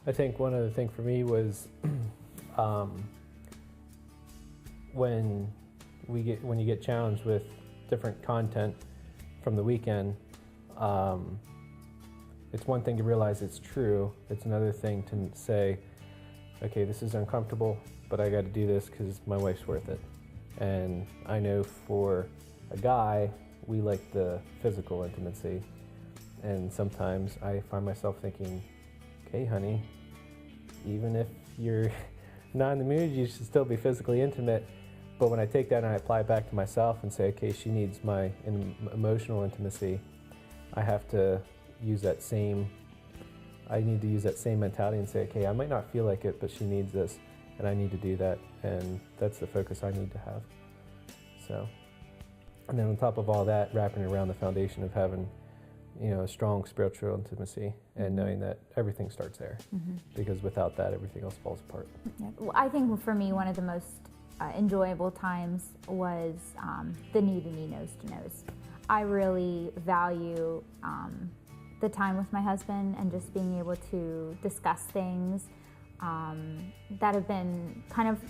I think one other thing for me was when you get challenged with different content from the weekend, it's one thing to realize it's true. It's another thing to say, okay, this is uncomfortable, but I got to do this because my wife's worth it. And I know for a guy, we like the physical intimacy. And sometimes I find myself thinking, okay, honey, even if you're not in the mood, you should still be physically intimate. But when I take that and I apply it back to myself and say, okay, she needs my emotional intimacy, I have to use that same, I need to use that same mentality and say, okay, I might not feel like it, but she needs this, and I need to do that, and that's the focus I need to have. So, and then on top of all that, wrapping around the foundation of having, a strong spiritual intimacy and knowing that everything starts there, because without that, everything else falls apart. Yeah. Well, I think for me, one of the most enjoyable times was the knee-to-knee, nose-to-nose. I really value the time with my husband and just being able to discuss things that have been kind of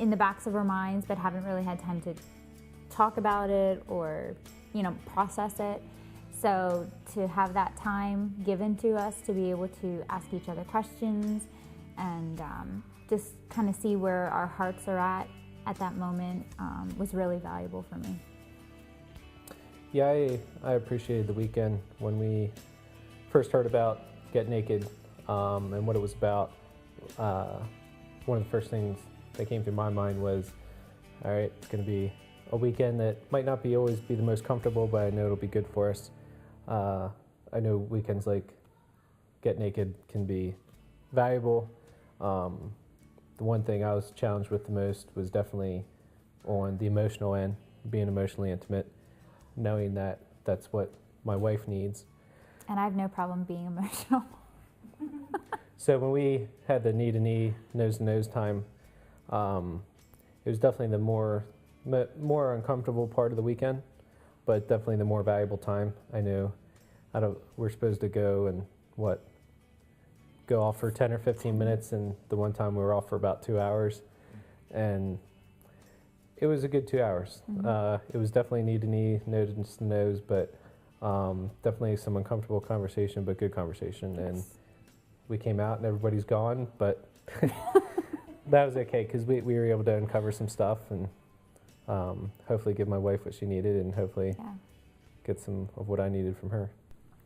in the backs of our minds but haven't really had time to talk about it or, process it. So to have that time given to us to be able to ask each other questions and just kind of see where our hearts are at that moment was really valuable for me. Yeah, I appreciated the weekend when we first heard about Get Naked and what it was about. One of the first things that came through my mind was, all right, it's going to be a weekend that might not always be the most comfortable, but I know it'll be good for us. I know weekends like Get Naked can be valuable. The one thing I was challenged with the most was definitely on the emotional end, being emotionally intimate, knowing that that's what my wife needs. And I have no problem being emotional. So when we had the knee-to-knee, nose-to-nose time, it was definitely the more uncomfortable part of the weekend, but definitely the more valuable time. I knew we're supposed to go and go off for 10 or 15 minutes, and the one time we were off for about 2 hours, and it was a good 2 hours. It was definitely knee-to-knee, nose-to-nose, but definitely some uncomfortable conversation, but good conversation. Yes. And we came out and everybody's gone, but that was okay because we were able to uncover some stuff and hopefully give my wife what she needed and hopefully get some of what I needed from her.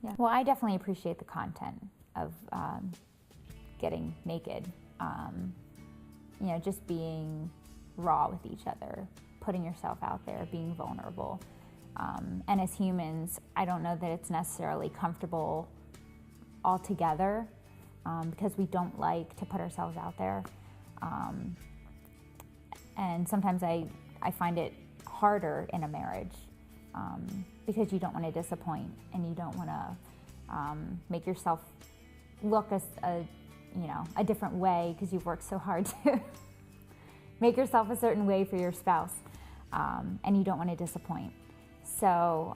Yeah. Well, I definitely appreciate the content of getting naked. Just being raw with each other, putting yourself out there, being vulnerable. And as humans, I don't know that it's necessarily comfortable altogether because we don't like to put ourselves out there. And sometimes I find it harder in a marriage because you don't want to disappoint and you don't want to make yourself look a different way because you've worked so hard to make yourself a certain way for your spouse, and you don't want to disappoint. So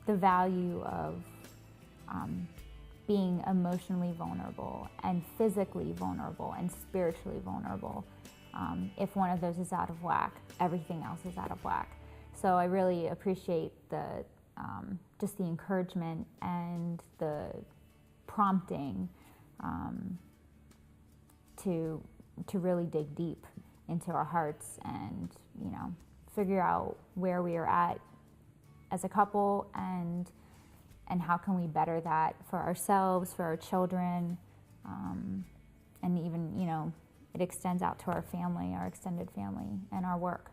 the value of being emotionally vulnerable and physically vulnerable and spiritually vulnerable. If one of those is out of whack, everything else is out of whack. So I really appreciate just the encouragement and the prompting to really dig deep into our hearts and figure out where we are at as a couple and how can we better that for ourselves, for our children, and even it extends out to our family, our extended family, and our work.